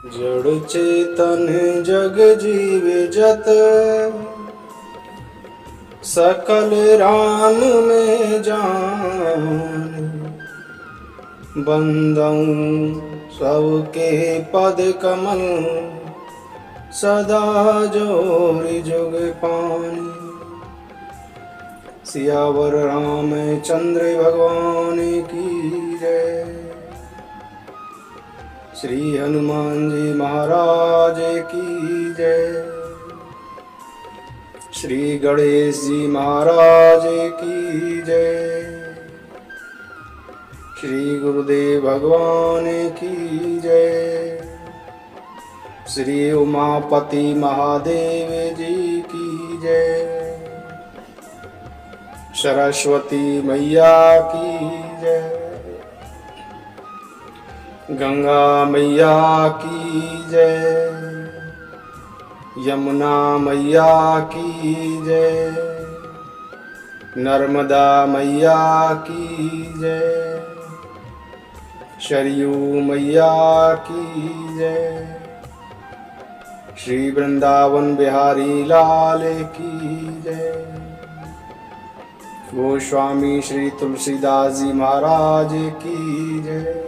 जड़ चेतन जग जीव जत, सकल राम में जान। बंदऊं सबके पद कमल, सदा जोरि जुग पानी। सियावर रामचंद्र भगवान की जय। श्री हनुमान जी महाराज की जय। श्री गणेश जी महाराज की जय। श्री गुरुदेव भगवान की जय। श्री उमापति महादेव जी की जय। सरस्वती मैया की जय। गंगा मैया की जय। यमुना मैया की जय। नर्मदा मैया की जय। सरयू मैया की जय। श्री वृंदावन बिहारी लाल की जय। गोस्वामी श्री तुलसीदास जी महाराज की जय।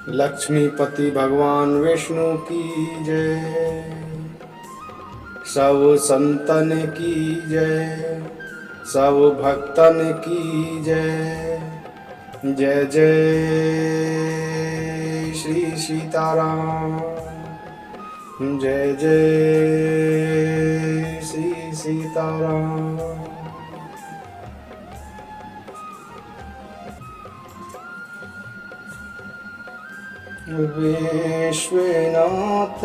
लक्ष्मीपति भगवान विष्णु की जय। सब संतन की जय। सब भक्तन की जय। जय जय श्री सीताराम। जय जय श्री सीताराम। विश्वनाथ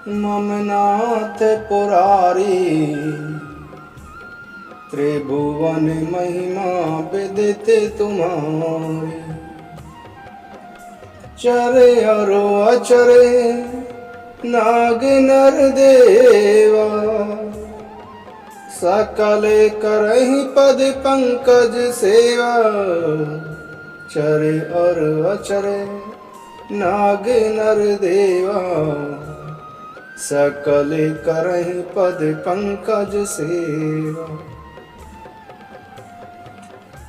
ममनाथ पुरारी, त्रिभुवन महिमा विदित तुम्हारी। चरे अरो अचरे नाग नर देवा, सकल करहि पद पंकज सेवा। चरे और अचरे नाग नर देवा, सकल करहि पद पंकज सेवा।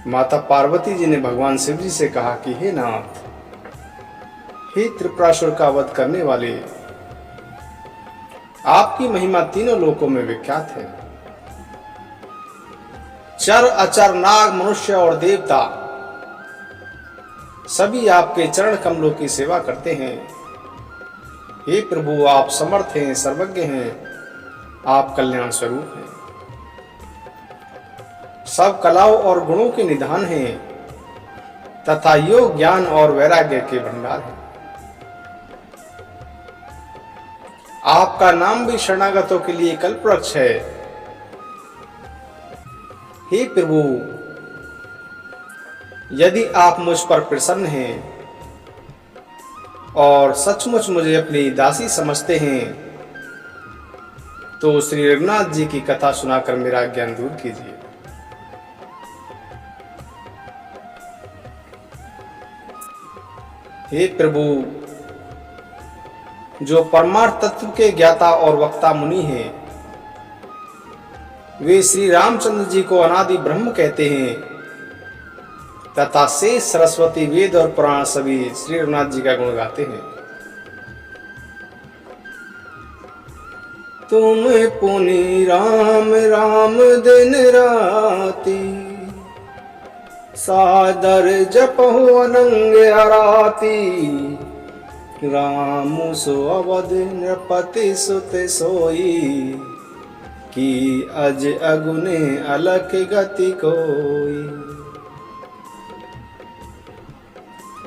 माता पार्वती जी ने भगवान शिव जी से कहा कि हे नाथ, हे त्रिपुरासुर का वध करने वाले, आपकी महिमा तीनों लोकों में विख्यात है। चर अचर नाग मनुष्य और देवता सभी आपके चरण कमलों की सेवा करते हैं। हे प्रभु, आप समर्थ हैं, सर्वज्ञ हैं, आप कल्याण स्वरूप हैं। सब कलाओं और गुणों के निधान हैं तथा योग ज्ञान और वैराग्य के भंडार हैं। आपका नाम भी शरणागतों के लिए कल्पवृक्ष है। हे प्रभु, यदि आप मुझ पर प्रसन्न हैं और सचमुच मुझे अपनी दासी समझते हैं, तो श्री रघुनाथ जी की कथा सुनाकर मेरा ज्ञान दूर कीजिए। हे प्रभु, जो परमार्थ तत्व के ज्ञाता और वक्ता मुनि हैं, वे श्री रामचंद्र जी को अनादि ब्रह्म कहते हैं तथा शेष सरस्वती वेद और पुराण सभी श्री रघुनाथ जी का गुण गाते हैं। तुम पुनि राम राम दिन राती, सादर जपहु अनंग अराती। राम सो अवध नृपति सुत सोई, की अज अगुने अलख गति कोई।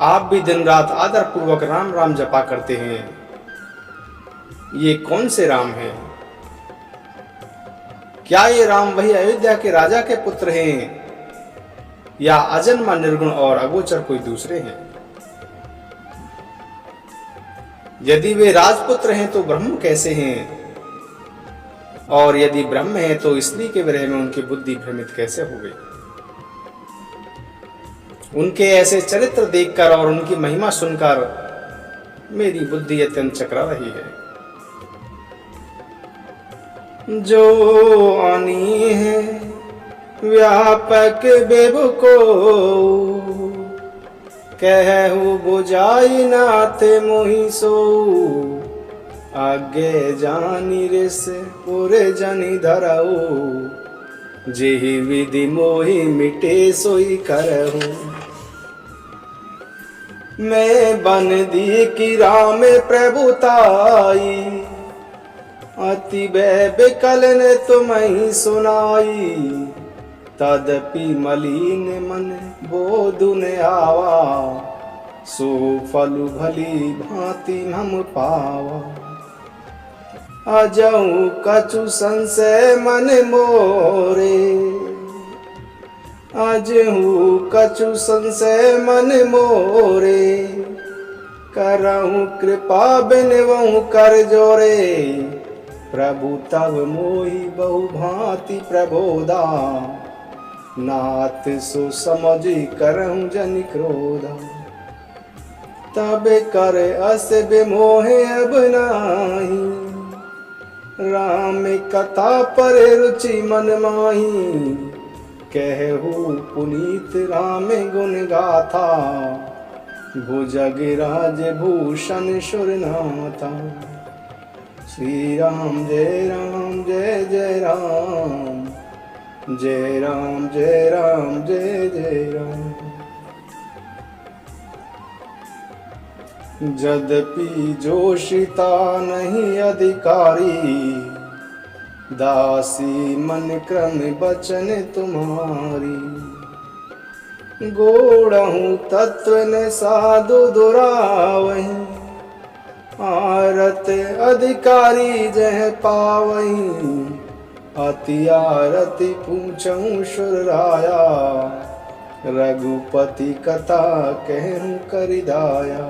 आप भी दिन रात आदर पूर्वक राम राम जपा करते हैं। ये कौन से राम हैं? क्या ये राम वही अयोध्या के राजा के पुत्र हैं, या अजन्मा निर्गुण और अगोचर कोई दूसरे हैं? यदि वे राजपुत्र हैं तो ब्रह्म कैसे हैं, और यदि ब्रह्म है तो स्त्री के विरह में उनकी बुद्धि भ्रमित कैसे हो गई? उनके ऐसे चरित्र देखकर और उनकी महिमा सुनकर मेरी बुद्धि अत्यंत चकरा रही है। जो आनी है व्यापक बेबु को, कहु बुझाई नाथ मोहि सो। आगे जानी रिस पुरे जनि धरऊ, जेहि विधि मोहि मिटे सोई करहु। मैं बन दी की राम प्रभुताई, अति बेकल ने तुम्हें सुनाई। तदपि मलिन मन बोधु ने आवा, सो फलु भली भांति हम पावा। अजऊ कछु संशय मन मोरे, अजहू कछु संशय मन मोरे। करहु कृपा बिनवहु कर जोरे, प्रभु तब मोहि बहु भांति प्रबोधा। नाथ सो समझि करहु जनि क्रोधा, तब कर अस बिमोहे अब नाही। राम कथा पर रुचि मन माही, कहु पुनीत राम गुण गाथा। भुजगराज भूषण सुरनाथा, श्री राम जय राम जय जय राम, जय राम जय राम जय जय राम। यद्यपि जोशिता नहीं अधिकारी, दासी मन क्रम बचन तुम्हारी। गोड़हूँ तत्व न साधु दुरावही, आरत अधिकारी जह पावही। अति आरती पूछऊँ सुरराया, रघुपति कथा कहूँ करिदाया।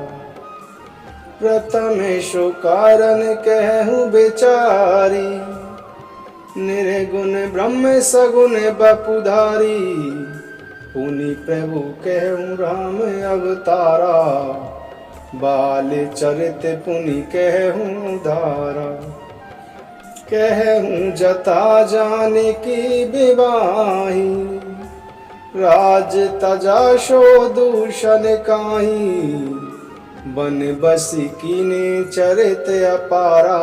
प्रथमेशु कारण कहूँ बेचारी, निर्गुण ब्रह्म सगुण बपुधारी। पुनि प्रभु कहूँ राम अवतारा, बाल चरित पुनि कहूँ धारा। कहूँ जता जाने की विवाही, राज तजा शो दूषण काहीं। बन बसी कीने चरित अपारा,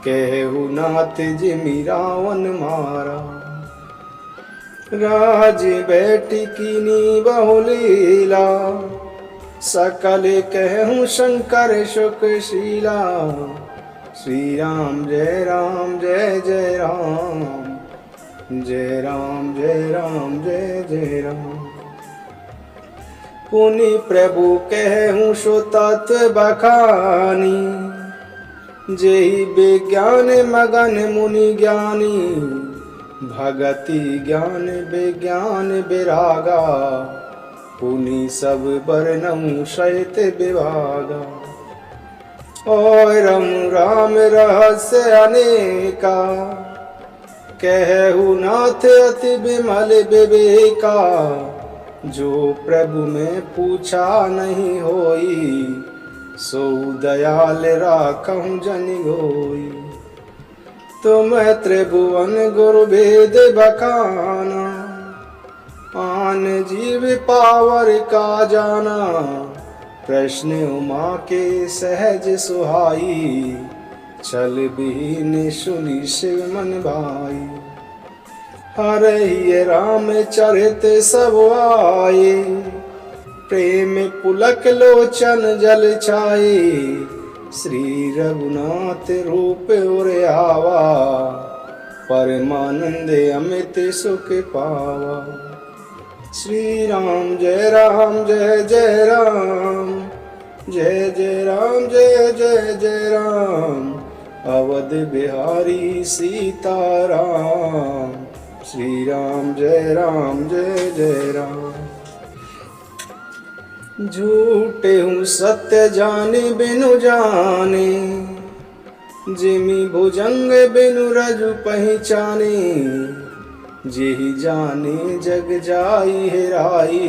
कहु नाथ जिमि रावण मारा। राज बैठी कीनी बहुलीला, सकल कहूँ शंकर शुकशीला। श्री राम जय राम जय जय राम, जय राम जय राम जय जय राम। पुनि प्रभु कहूँ सो तत्व बखानी, जेहि विज्ञान मगन मुनि ज्ञानी। भगति ज्ञान विज्ञान विरागा, पुनि सब वर्णऊ सहित विभागा। और राम रहस्य अनेका, कहु नाथ अति विमल विवेका। जो प्रभु में पूछा नहीं होई, सो दयाल राखहु जनि गोई। तुम त्रिभुवन गुरु भेद बखाना, आन जीव पावर का जाना। प्रश्न उमा के सहज सुहाई, चल बीन सुनि शिव मन भाई। हरहि राम चरित सब आए, प्रेम पुलक लोचन जल छाए। श्री रघुनाथ रूप उर आवा, परमानंद अमित सुख पावा। श्री राम जय जय राम, जय जय राम जय जय जय राम। अवध बिहारी सीताराम, श्री राम जय जय राम। झूठे हूँ सत्य जाने बिनु जाने, जिमि भुजंग बिनु रजु पहचाने। जेहि जाने जग जाई हेराई,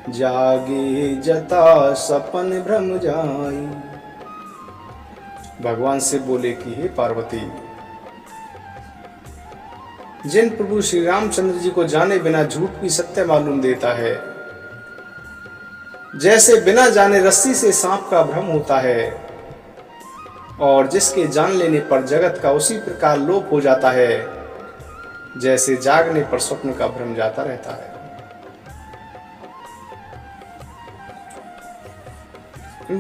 जागे जता सपन भ्रम जाई। भगवान से बोले कि हे पार्वती, जिन प्रभु श्री रामचंद्र जी को जाने बिना झूठ भी सत्य मालूम देता है, जैसे बिना जाने रस्सी से सांप का भ्रम होता है और जिसके जान लेने पर जगत का उसी प्रकार लोप हो जाता है, जैसे जागने पर स्वप्न का भ्रम जाता रहता है।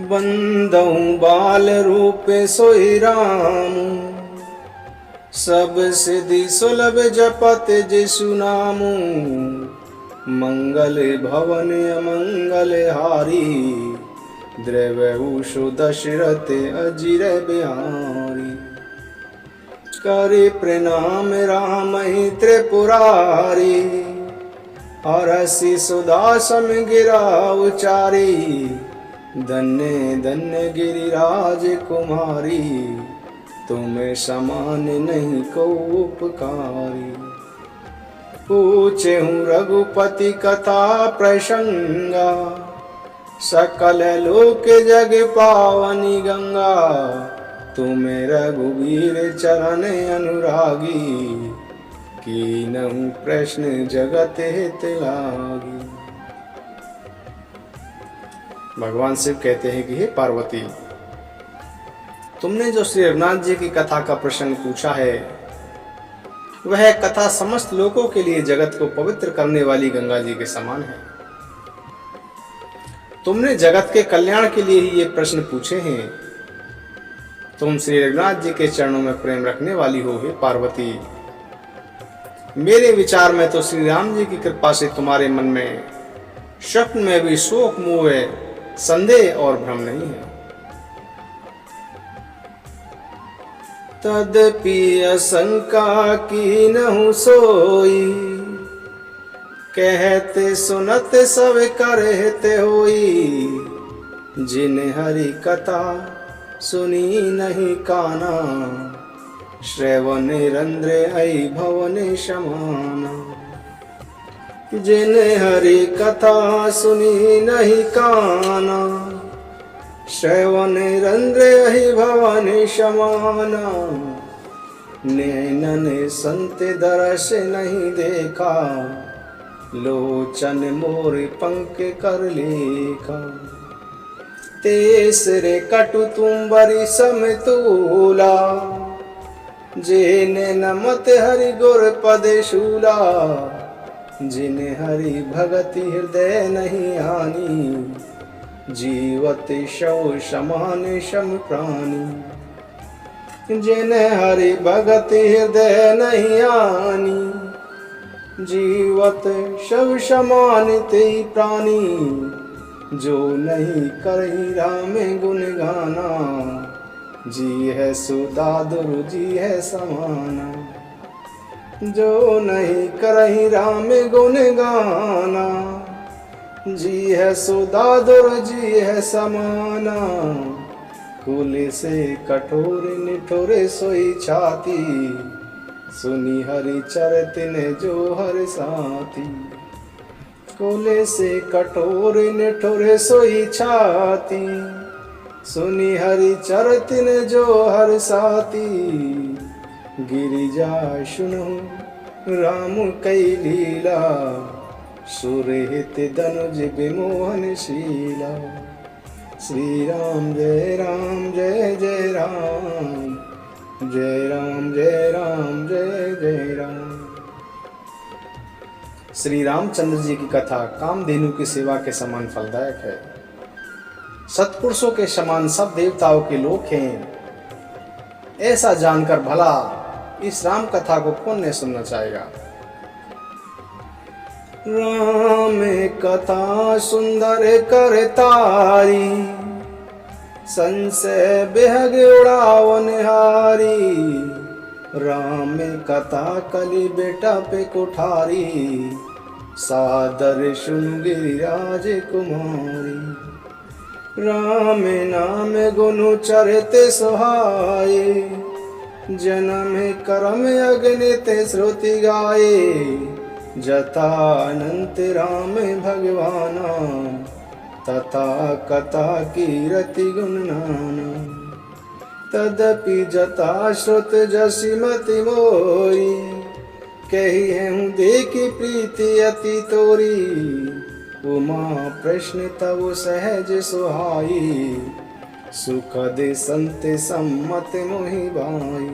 बंदऊ बाल रूप सोई राम, सब सिद्धि सुलभ जपत जिसु नामु। मंगल भवन अमंगल हारी, द्रवहूषु दशरथ अजिर बिहारी। करे प्रणाम राम ही त्रिपुरारी, हरसि सुदासम गिरा उचारी। धन्य धन्य गिरिराज कुमारी, तुम्हें समान नहीं को उपकारी। पूछे हूँ रघुपति कथा प्रसंगा, सकल लोक जग पावनी गंगा। तुम्हें रघुवीर चरण अनुरागी, कीनहु प्रश्न जगत हित लागी। भगवान शिव कहते हैं कि हे पार्वती, तुमने जो श्री रघुनाथ जी की कथा का प्रश्न पूछा है, वह कथा समस्त लोगों के लिए जगत को पवित्र करने वाली गंगा जी के समान है। तुमने जगत के कल्याण के लिए ही ये प्रश्न पूछे हैं। तुम श्री रघुनाथ जी के चरणों में प्रेम रखने वाली हो हे पार्वती। मेरे विचार में तो श्री राम जी की कृपा से तुम्हारे मन में स्वप्न में भी शोक मोह संदेह और भ्रम नहीं है। तदपि असंका कीनहु सोई, कहते सुनत सब करते होई। जिन हरि कथा सुनी नहीं काना, श्रवण रंद्र ऐ भवन समाना। जिन हरि कथा सुनी नहीं काना, श्रवण रंद्र ऐ भवन समाना। नैनन संत दर्श नहीं देखा, लोचन मोर पंख कर लेखा। तेसरे कटु तुम बरी समतूला, जेने नमत हरि गुर पद शूला। जिन हरि भगति हृदय नहीं हानि, जीवत शव समान सम प्राणी। जिन हरि भगति हृदय नहीं हानि, जीवत शव समान ते प्राणी। जो नहीं करही राम गुण गाना, जी है सुदादुर जी है समाना। जो नहीं करही राम गुण गाना, जी है सुदादुर जी है समाना। कुल से कठोर निठोर सोई छाती, सुनी हरि चरतिन जो हर साथी। कुल से कठोर निठोर सोई छाती, सुनी हरि चरतिन जो हर साथी। गिरिजा सुनो राम कई लीला, सुरहित धनुज विमोहन शीला। श्री राम जय राम जय जय राम, जय राम जय राम जय जय राम। श्री रामचंद्र जी की कथा कामधेनु की सेवा के समान फलदायक है। सत्पुरुषों के समान सब देवताओं के लोक हैं। ऐसा जानकर भला इस राम कथा को कौन नहीं सुनना चाहेगा। राम कथा सुंदर कर तारी, संशय बेहग उड़ावन हारी। राम कथा कली बेटा पे कुठारी, सादर सुन गिरिराज कुमारी। राम नाम गुनु चरते सुहाए, जन्म कर्म अग्नित श्रुति गाये। जतानंत राम भगवाना तथा कथा कीरति गुणनाना। तदपि जता श्रुत जसि मति मोरी कही हूँ देखी प्रीति अति तोरी। उमा प्रश्न तब सहज सुहाई सुखद संत सम्मत मोहि भाई।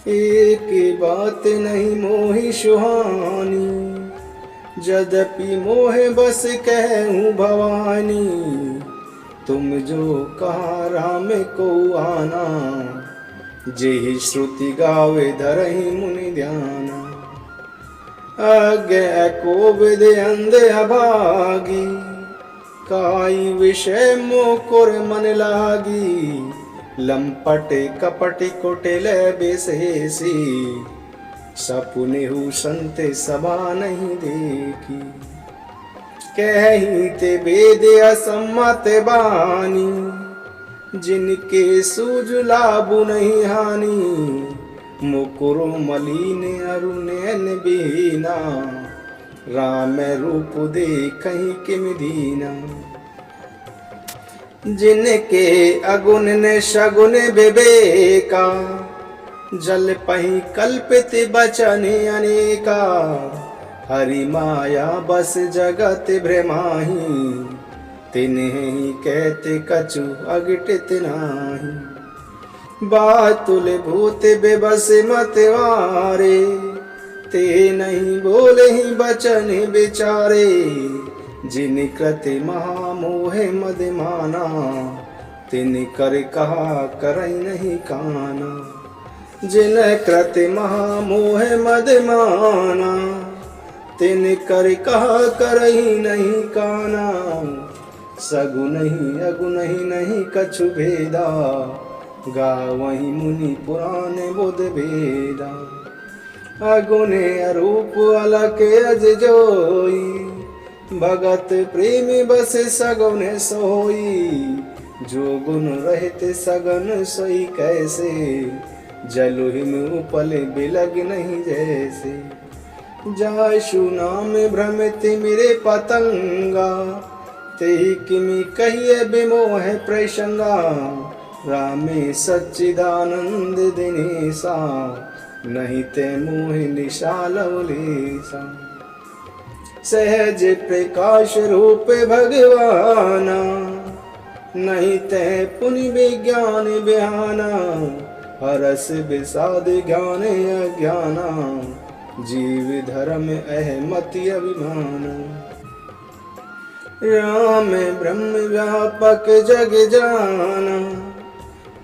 एक बात नहीं मोहि सुहानी यद्यपि मोह बस कहूँ भवानी। तुम जो कहा राम को आना जेहि श्रुति गावे धरहि मुनि ध्याना। आज्ञा को विद अंधे अभागी काई विषय मोकुर मन लागी। लंपटे कपटि कुटिल बेसेसी सपुनेहु संत सभा नहीं देखी। कहीं ते वेद असम्मत बानी जिनके सूझ लाभु नहीं हानि। मुकुरु मलिन अरु नैन बीना राम रूप देखहि किम दीना। जिनके अगुन ने शगुन विवेका जल पही कल्पित बचन अनेका। हरि माया बस जगत भ्रमाही तिन्हि कहते कछु अघटित नाही। बातुल भूत बेबस मतवारे ते नहीं बोले ही बचन बिचारे। जिन कृति महामोह मद माना तिन कर कहा करई नहीं काना। जिन कृति महामोह मद माना तिन कर कहा करई नहीं काना। सगु नहीं अगु नहीं कछु भेदा गावहि मुनि पुराण बुध भेदा। अगुने अरूप अलक अज जोई भगत प्रेमी बस सगुन सोई। जो गुण रहित सगन सोई कैसे जलुहि में उपल बिलग नहीं जैसे। जाशु नाम भ्रमित मेरे पतंगा तेहि किमि कहिए विमोह प्रसंगा। रामे सच्चिदानंद दिनेशा नहीं ते मोह निशालवलेसा। सहज प्रकाश रूप भगवाना नहीं ते पुनि विज्ञान बयाना। हरस विषाद ज्ञान अज्ञाना जीव धर्म अहमति अभिमान। राम ब्रह्म व्यापक जग जाना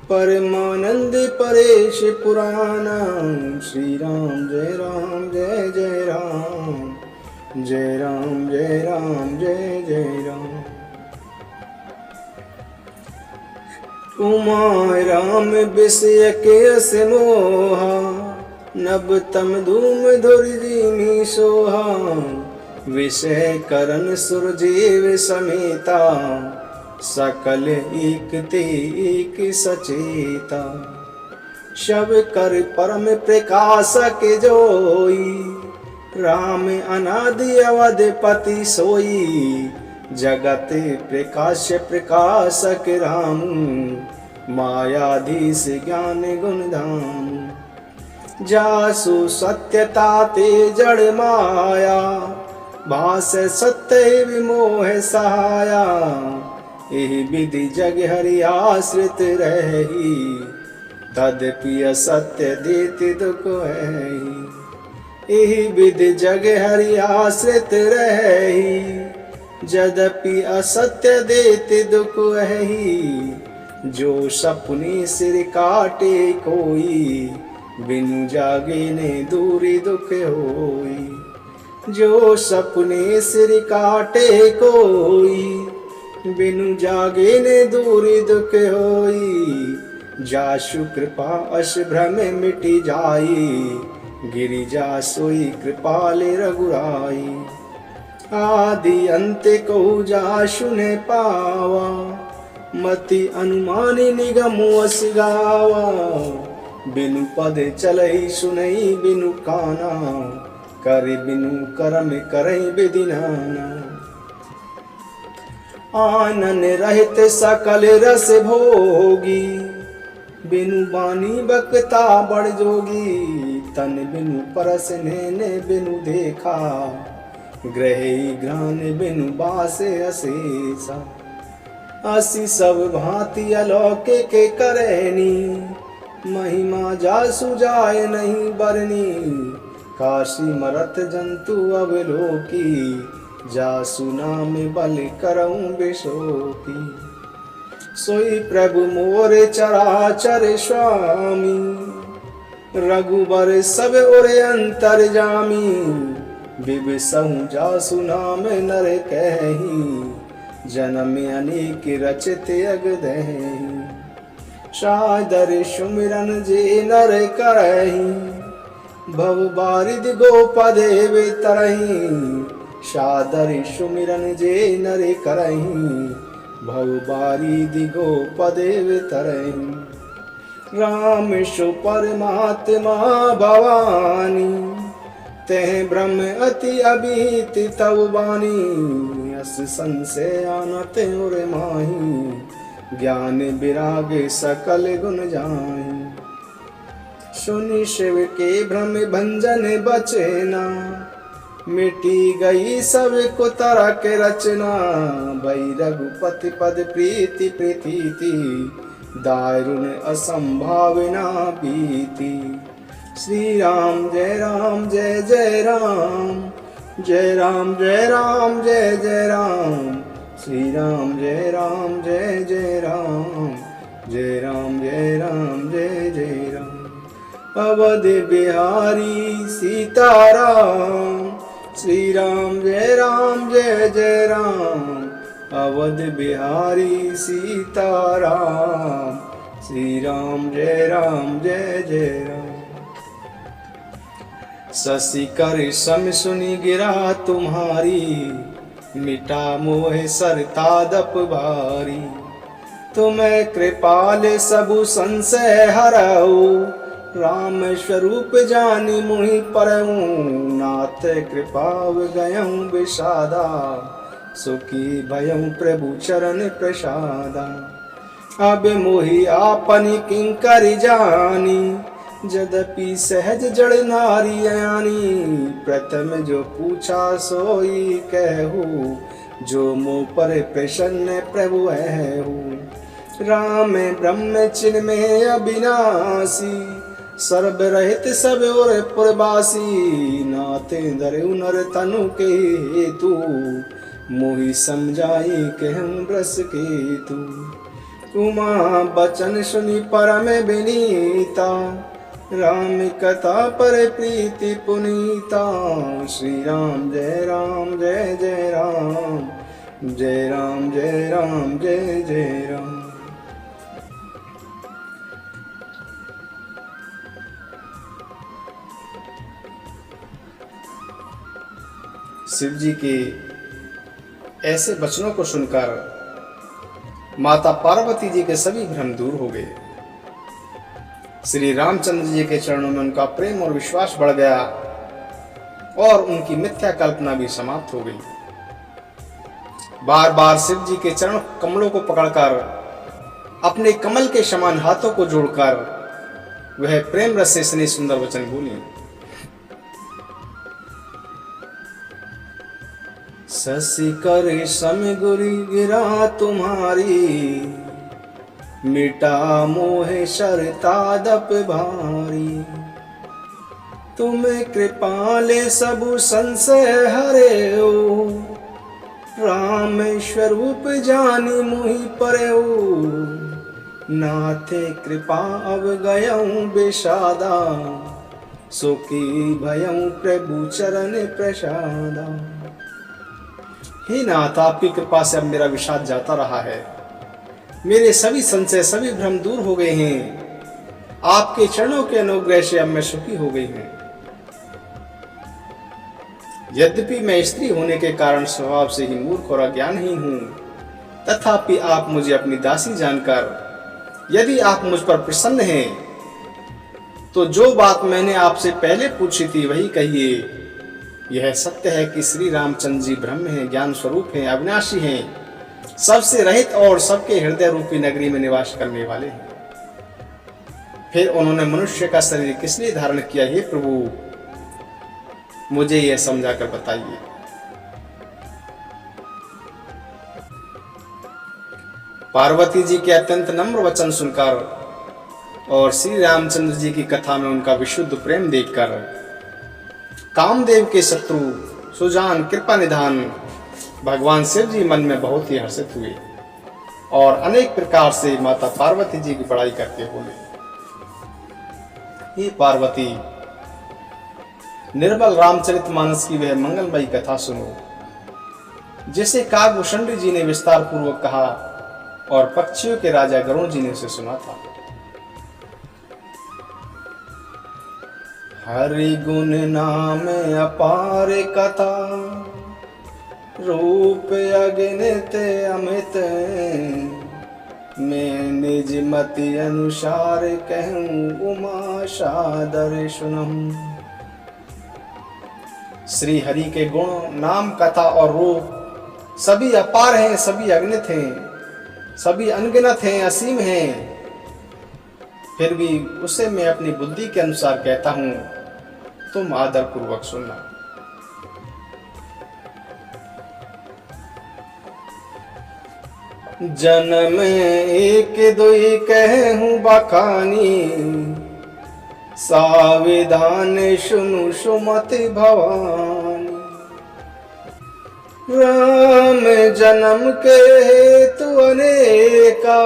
परमानंद परेश पुराना। श्री राम जय राम जय जय राम जय राम जय राम जय जय राम। उमा राम विषय के अस मोहा नब तम धूम धुर्जी सोहा। विषय करण सुरजीव समेता सकल एक ते एक सचेता। शब कर परम प्रकाशक जोई राम अनादि अवधपति सोई। जगत प्रकाश प्रकाशक राम मायाधीश ज्ञान गुणधाम। जासु सत्यता ते जड़ माया भास सत्य विमोह सहाया। एहि विधि जग हरि आश्रित रही तदपि असत्य देति दुख है। एहि विधि जग हरि आश्रित रही यद्यपि असत्य देति दुख है। जो सपने सिर काटे कोई बिनु जागे ने दूरी दुख होई। जो सपने सिर काटे कोई बिनु जागे ने दूरी दुख होई। जासु कृपा अस भ्रम मिटि जाई गिरिजा सोई कृपाले रघुराई। आदि अंत को जासु ने पावा मति अनुमानी निगम अस गावा। बिनु पद चलई सुनई बिनु काना करे बिनु करम करई विधि नाना। आनन रहित सकल रस भोगी, बिनु बानी बकता बड़ जोगी। तन बिनु परस नैने बिनु देखा, ग्रही घ्राण बिनु बासे अशेषा। असी सब भांति अलौकिक करैनी, महिमा जासु जाय नहीं बरनी। काशी मरत जंतु अवलोकी, जासु नाम बल करऊं बिशोकी। सोई प्रभु मोरे चराचर स्वामी, रघुबर सब ओरे अंतर जामी। बिबिसहु जासु नाम नर कहि, जन्म अनेक रचित अगदहि। सादर सुमिरन जे नर करहि, भव बारिद गोपदेव तरहि। सादर सुमिरन जे नर करहि, भव बारिद गोपदेव तरहि। राम सु परमात्मा भवानी, तेह ब्रह्म अति अभीत तव बानी। अस संशय आनत उर माही, ज्ञान विराग सकल गुण जाहि। सुनि शिव के भ्रम भंजन बचना, मिटी गई सब कुतरा के रचना। भई रघुपति पद प्रीति प्रीति, दारुण असंभावना बीती। श्री राम जय राम जय जय राम, जय राम जय राम जय जय राम। श्री राम जय राम जय जय राम, जय राम जय राम जय जय राम। अवध बिहारी सीताराम, श्री राम जय राम जय जय राम। अवध बिहारी सीताराम, श्री राम जय जय राम। शशि कर सम सुनी गिरा तुम्हारी, मिटा मोह सरता दप भारी। तुम्हें कृपाल सबु संशय हरऊ, राम स्वरूप जानी मुहि परऊं। नाथ कृपाव गयऊं विषादा, सुखी भयऊं प्रभु चरण प्रसादा। अब मोहि आपनि किंकर जानी, यद्यपि सहज जड़ नारी अयानी। प्रथम जो पूछा सोई कहू, जो मुँह पर प्रसन्न प्रभु है। राम ब्रह्म चिन्मय अविनाशी, सर्व रहित सब और पुरवासी। नाथ धरऊ नर तनु के हेतु, मोहि समझाई कहूँ रस केतु। उमा बचन सुनि परम विनीता, राम कथा पर प्रीति पुनीता। श्री राम जय जय राम, जय राम जय जय राम। शिव जी के ऐसे वचनों को सुनकर माता पार्वती जी के सभी भ्रम दूर हो गए। श्री रामचंद्र जी के चरणों में उनका प्रेम और विश्वास बढ़ गया और उनकी मिथ्या कल्पना भी समाप्त हो गई। बार बार शिव जी के चरण कमलों को पकड़कर, अपने कमल के समान हाथों को जोड़कर वह प्रेम रस से स्नेह सुंदर वचन बोली। शशि कर सम गुरी गिरा तुम्हारी, मिटा मोह शरता दप भारी। तुम कृपाले सबु संशय हरे हो, राम स्वरूप जानी मुहि परऊ। नाथे कृपा अब गयऊं बेसादा, सुखी भयऊं प्रभु चरण प्रसादा। हे नाथ, आपकी कृपा से अब मेरा विषाद जाता रहा है। मेरे सभी संशय सभी भ्रम दूर हो गए हैं। आपके चरणों के अनुग्रह से अब मैं सुखी हो गई हूं। यद्यपि मैं स्त्री होने के कारण स्वभाव से ही मूर्ख और अज्ञानहीन हूं, तथापि आप मुझे अपनी दासी जानकर यदि आप मुझ पर प्रसन्न हैं तो जो बात मैंने आपसे पहले पूछी थी वही कहिए। यह सत्य है कि श्री रामचंद्र जी ब्रह्म हैं, ज्ञान स्वरूप हैं, अविनाशी हैं, सबसे रहित और सबके हृदय रूपी नगरी में निवास करने वाले हैं। फिर उन्होंने मनुष्य का शरीर किस लिए धारण किया, हे प्रभु मुझे यह समझाकर बताइए। पार्वती जी के अत्यंत नम्र वचन सुनकर और श्री रामचंद्र जी की कथा में उनका विशुद्ध प्रेम देखकर कामदेव के शत्रु सुजान कृपा निधान भगवान शिव जी मन में बहुत ही हर्षित हुए और अनेक प्रकार से माता पार्वती जी की बड़ाई करके बोले, हे पार्वती, निर्बल रामचरितमानस की वह मंगलमयी कथा सुनो जिसे काकभूषणी जी ने विस्तार पूर्वक कहा और पक्षियों के राजा गरुड़ जी ने उसे सुना था। हरि गुण नाम अपार कथा, रूप अगणित अमित, मैं निज मति अनुसार कहूँ उमा सादर सुनम। श्री हरि के गुण, नाम, कथा और रूप सभी अपार हैं, सभी अगणित हैं, सभी अनगिनत हैं, असीम हैं। फिर भी उसे मैं अपनी बुद्धि के अनुसार कहता हूं, तुम आदर पूर्वक सुनना। जन्म एक दुई कहूं बखानी, साविधान सुनु सुमति भवानी। राम जन्म के हेतु अनेका,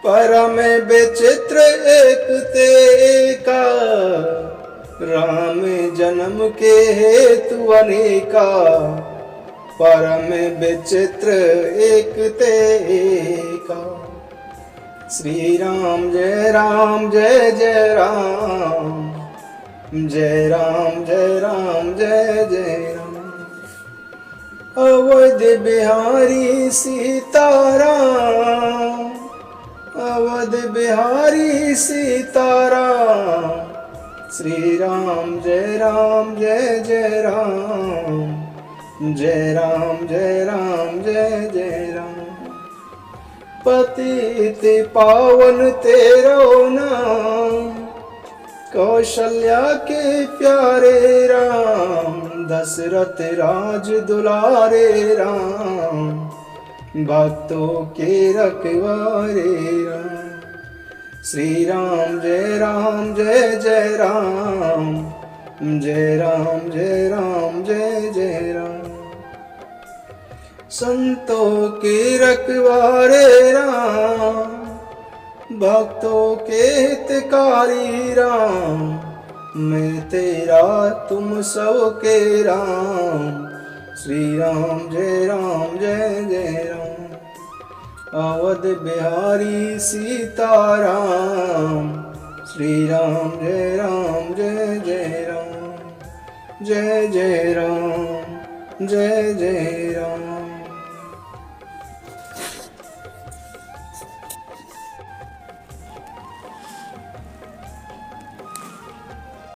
परम विचित्र एक तेका। राम जन्म के हेतु अनेका, परम विचित्र एक तेका। श्री राम जय राम जय जय राम, जय राम जय राम जय जय राम। अवध बिहारी सीताराम, अवध बिहारी सीताराम। श्री राम जय जय राम, जय राम जय राम जय जय राम। पतित पावन तेरो नाम, कौशल्या के प्यारे राम। दशरथ राज दुलारे राम, भक्तों के रखवारे राम। श्री राम जय जय राम, जय राम जय जय राम। संतों के रखवारे राम, भक्तों के हितकारी राम। मैं तेरा तुम सब के राम। श्री राम जय जय राम। अवध बिहारी सीताराम। श्री राम जय जय राम, जय जय राम, जय जय राम।